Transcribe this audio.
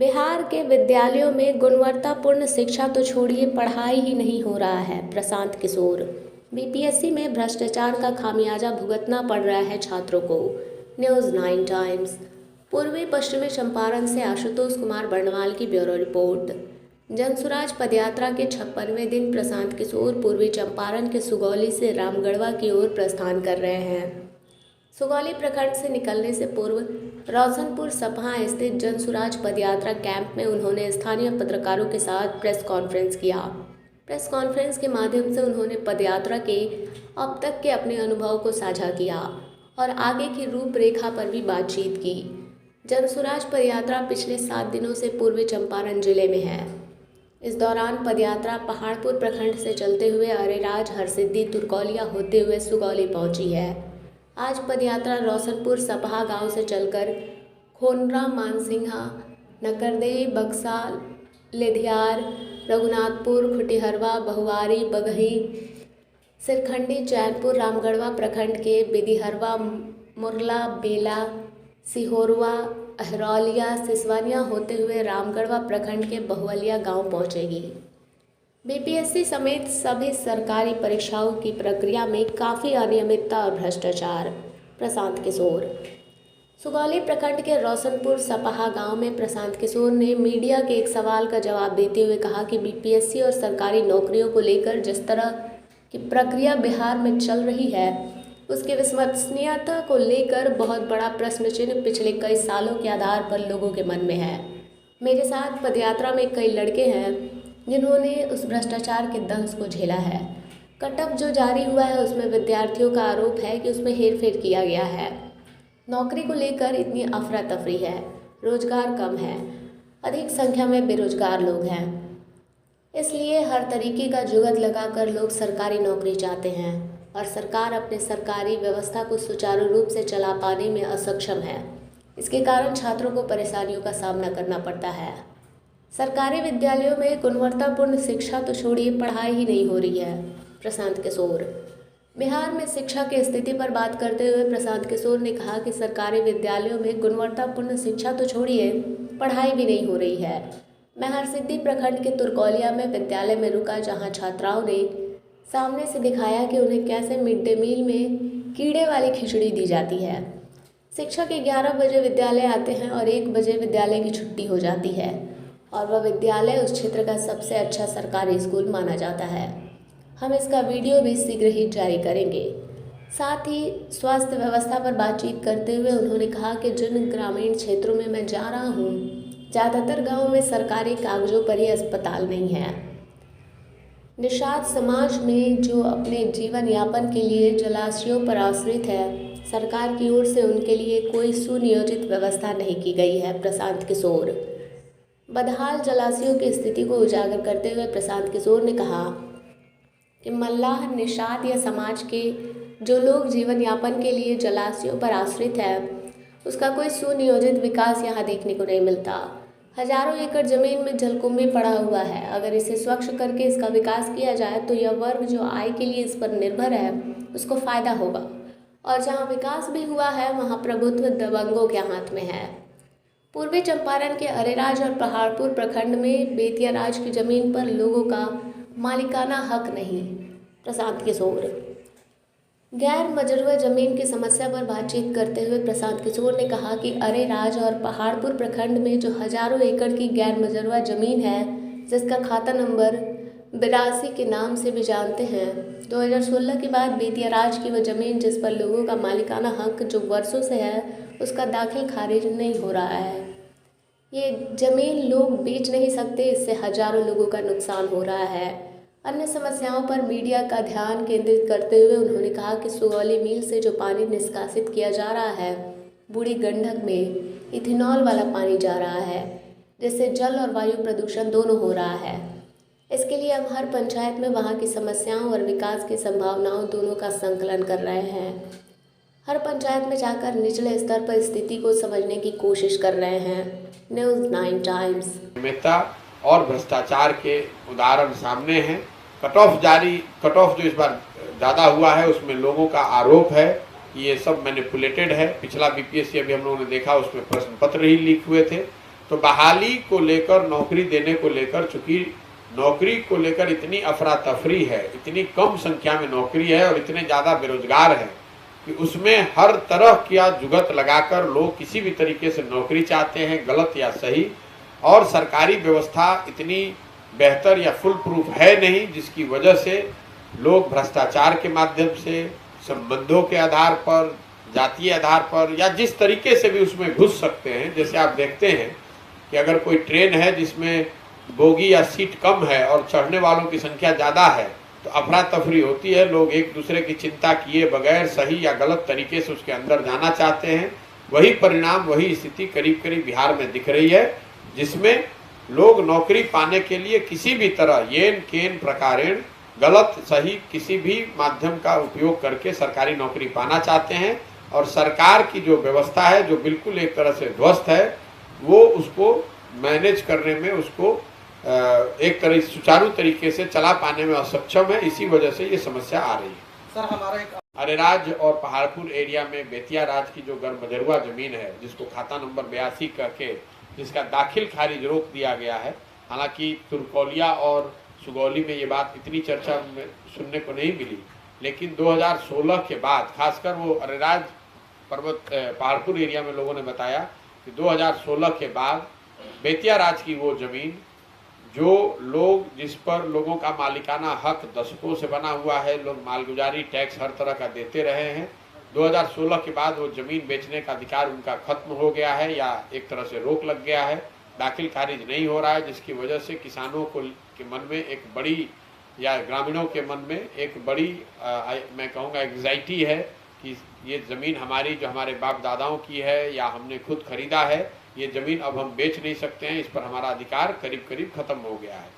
बिहार के विद्यालयों में गुणवत्तापूर्ण शिक्षा तो छोड़िए पढ़ाई ही नहीं हो रहा है। प्रशांत किशोर। बीपीएससी में भ्रष्टाचार का खामियाजा भुगतना पड़ रहा है छात्रों को। News 9 times. पूर्वी पश्चिमी चंपारण से आशुतोष कुमार बर्णवाल की ब्यूरो रिपोर्ट। जनसुराज पदयात्रा के 56वें दिन प्रशांत किशोर पूर्वी चंपारण के सुगौली से रामगढ़वा की ओर प्रस्थान कर रहे हैं। सुगौली प्रखंड से निकलने से पूर्व रोशनपुर सपहा स्थित जनसुराज पदयात्रा कैंप में उन्होंने स्थानीय पत्रकारों के साथ प्रेस कॉन्फ्रेंस किया। प्रेस कॉन्फ्रेंस के माध्यम से उन्होंने पदयात्रा के अब तक के अपने अनुभव को साझा किया और आगे की रूपरेखा पर भी बातचीत की। जनसुराज पदयात्रा पिछले 7 दिनों से पूर्वी चंपारण जिले में है। इस दौरान पदयात्रा पहाड़पुर प्रखंड से चलते हुए अरेराज, हरसिद्धि, तुरकौलिया होते हुए सुगौली पहुंची है। आज पदयात्रा रोशनपुर सपहा गांव से चलकर खोनरा, मानसिंहा, नकरदेही, बक्सा, लेधियार, रघुनाथपुर, खुटिहरवा, बहुवारी, बगही, सिरखंडी, चैनपुर, रामगढ़वा प्रखंड के बिदिहरवा, मुरला, बेला, सिहोरवा, अहरौलिया, सिसवानिया होते हुए रामगढ़वा प्रखंड के बहुवलिया गांव पहुंचेगी। बीपीएससी समेत सभी सरकारी परीक्षाओं की प्रक्रिया में काफ़ी अनियमितता और भ्रष्टाचार। प्रशांत किशोर। सुगौली प्रखंड के रोशनपुर सपहा गांव में प्रशांत किशोर ने मीडिया के एक सवाल का जवाब देते हुए कहा कि बीपीएससी और सरकारी नौकरियों को लेकर जिस तरह की प्रक्रिया बिहार में चल रही है, उसकी विश्वसनीयता को लेकर बहुत बड़ा प्रश्न चिन्ह पिछले कई सालों के आधार पर लोगों के मन में है। मेरे साथ पदयात्रा में कई लड़के हैं जिन्होंने उस भ्रष्टाचार के दंश को झेला है। कटअप जो जारी हुआ है उसमें विद्यार्थियों का आरोप है कि उसमें हेरफेर किया गया है। नौकरी को लेकर इतनी अफरा तफरी है, रोजगार कम है, अधिक संख्या में बेरोजगार लोग हैं, इसलिए हर तरीके का जुगत लगाकर लोग सरकारी नौकरी चाहते हैं और सरकार अपने सरकारी व्यवस्था को सुचारू रूप से चला पाने में असक्षम है। इसके कारण छात्रों को परेशानियों का सामना करना पड़ता है। सरकारी विद्यालयों में गुणवत्तापूर्ण शिक्षा तो छोड़िए पढ़ाई ही नहीं हो रही है। प्रशांत किशोर। बिहार में शिक्षा की स्थिति पर बात करते हुए प्रशांत किशोर ने कहा कि सरकारी विद्यालयों में गुणवत्तापूर्ण शिक्षा तो छोड़िए पढ़ाई भी नहीं हो रही है। मैं हरसिद्धि प्रखंड के तुरकौलिया में विद्यालय में रुका, जहां छात्राओं ने सामने से दिखाया कि उन्हें कैसे मिड डे मील में कीड़े वाली खिचड़ी दी जाती है। शिक्षक 11 बजे विद्यालय आते हैं और 1 बजे विद्यालय की छुट्टी हो जाती है और वह विद्यालय उस क्षेत्र का सबसे अच्छा सरकारी स्कूल माना जाता है। हम इसका वीडियो भी शीघ्र ही जारी करेंगे। साथ ही स्वास्थ्य व्यवस्था पर बातचीत करते हुए उन्होंने कहा कि जिन ग्रामीण क्षेत्रों में मैं जा रहा हूँ, ज़्यादातर गाँव में सरकारी कागजों पर ही अस्पताल नहीं है। निषाद समाज में जो अपने जीवन यापन के लिए जलाशयों पर आश्रित है, सरकार की ओर से उनके लिए कोई सुनियोजित व्यवस्था नहीं की गई है। प्रशांत किशोर। बदहाल जलाशयों की स्थिति को उजागर करते हुए प्रशांत किशोर ने कहा कि मल्लाह, निषाद या समाज के जो लोग जीवन यापन के लिए जलाशयों पर आश्रित है, उसका कोई सुनियोजित विकास यहाँ देखने को नहीं मिलता। हजारों एकड़ जमीन में जलकुंभी पड़ा हुआ है। अगर इसे स्वच्छ करके इसका विकास किया जाए तो यह वर्ग जो आय के लिए इस पर निर्भर है, उसको फायदा होगा। और जहाँ विकास भी हुआ है वहाँ प्रभुत्व दबंगों के हाथ में है। पूर्वी चंपारण के अरेराज और पहाड़पुर प्रखंड में बेतियाराज की जमीन पर लोगों का मालिकाना हक नहीं। प्रशांत किशोर। गैर मजरूआ जमीन की समस्या पर बातचीत करते हुए प्रशांत किशोर ने कहा कि अरेराज और पहाड़पुर प्रखंड में जो हजारों एकड़ की गैर मजरूआ जमीन है, जिसका खाता नंबर 82 के नाम से भी जानते हैं, 2016 के बाद बेतियाराज की वह जमीन जिस पर लोगों का मालिकाना हक जो वर्षों से है, उसका दाखिल खारिज नहीं हो रहा है। ये जमीन लोग बेच नहीं सकते, इससे हजारों लोगों का नुकसान हो रहा है। अन्य समस्याओं पर मीडिया का ध्यान केंद्रित करते हुए उन्होंने कहा कि सुगौली मिल से जो पानी निष्कासित किया जा रहा है, बूढ़ी गंडक में इथेनॉल वाला पानी जा रहा है, जिससे जल और वायु प्रदूषण दोनों हो रहा है। इसके लिए हम हर पंचायत में वहाँ की समस्याओं और विकास की संभावनाओं दोनों का संकलन कर रहे हैं। हर पंचायत में जाकर निचले स्तर पर स्थिति को समझने की कोशिश कर रहे हैं। News 9 times. अनियमितता और भ्रष्टाचार के उदाहरण सामने हैं। कट ऑफ जो इस बार ज़्यादा हुआ है, उसमें लोगों का आरोप है कि ये सब मैनिपुलेटेड है। पिछला बीपीएससी अभी हम लोगों ने देखा, उसमें प्रश्न पत्र ही लीक हुए थे। तो बहाली को लेकर, नौकरी देने को लेकर, चूंकि नौकरी को लेकर इतनी अफरा तफरी है, इतनी कम संख्या में नौकरी है और इतने ज़्यादा बेरोजगार हैं कि उसमें हर तरह का जुगत लगाकर लोग किसी भी तरीके से नौकरी चाहते हैं, गलत या सही। और सरकारी व्यवस्था इतनी बेहतर या फुल प्रूफ है नहीं, जिसकी वजह से लोग भ्रष्टाचार के माध्यम से, संबंधों के आधार पर, जातीय आधार पर या जिस तरीके से भी उसमें घुस सकते हैं। जैसे आप देखते हैं कि अगर कोई ट्रेन है जिसमें बोगी या सीट कम है और चढ़ने वालों की संख्या ज़्यादा है तो अफरा तफरी होती है, लोग एक दूसरे की चिंता किए बगैर सही या गलत तरीके से उसके अंदर जाना चाहते हैं। वही परिणाम, वही स्थिति करीब करीब बिहार में दिख रही है, जिसमें लोग नौकरी पाने के लिए किसी भी तरह येन केन प्रकारेण, गलत सही किसी भी माध्यम का उपयोग करके सरकारी नौकरी पाना चाहते हैं। और सरकार की जो व्यवस्था है, जो बिल्कुल एक तरह से ध्वस्त है, वो उसको मैनेज करने में, उसको एक तरह सुचारू तरीके से चला पाने में असक्षम है। इसी वजह से ये समस्या आ रही है। सर, हमारा एक अरेराज और पहाड़पुर एरिया में बेतिया राज की जो गर्मजरुआ जमीन है, जिसको खाता नंबर 82 करके जिसका दाखिल खारिज रोक दिया गया है। हालांकि तुर्कौलिया और सुगौली में ये बात इतनी चर्चा में सुनने को नहीं मिली, लेकिन 2016 के बाद, खासकर वो अरेराज पर्वत पहाड़पुर एरिया में लोगों ने बताया कि 2016 के बाद बेतिया राज की वो जमीन, जो लोग, जिस पर लोगों का मालिकाना हक दशकों से बना हुआ है, लोग मालगुजारी टैक्स हर तरह का देते रहे हैं, 2016 के बाद वो ज़मीन बेचने का अधिकार उनका खत्म हो गया है या एक तरह से रोक लग गया है, दाखिल खारिज नहीं हो रहा है, जिसकी वजह से किसानों को के मन में एक बड़ी, या ग्रामीणों के मन में एक बड़ी मैं कहूँगा एग्जाइटी है कि ये ज़मीन हमारी, जो हमारे बाप दादाओं की है या हमने खुद खरीदा है, ये ज़मीन अब हम बेच नहीं सकते हैं, इस पर हमारा अधिकार करीब करीब ख़त्म हो गया है।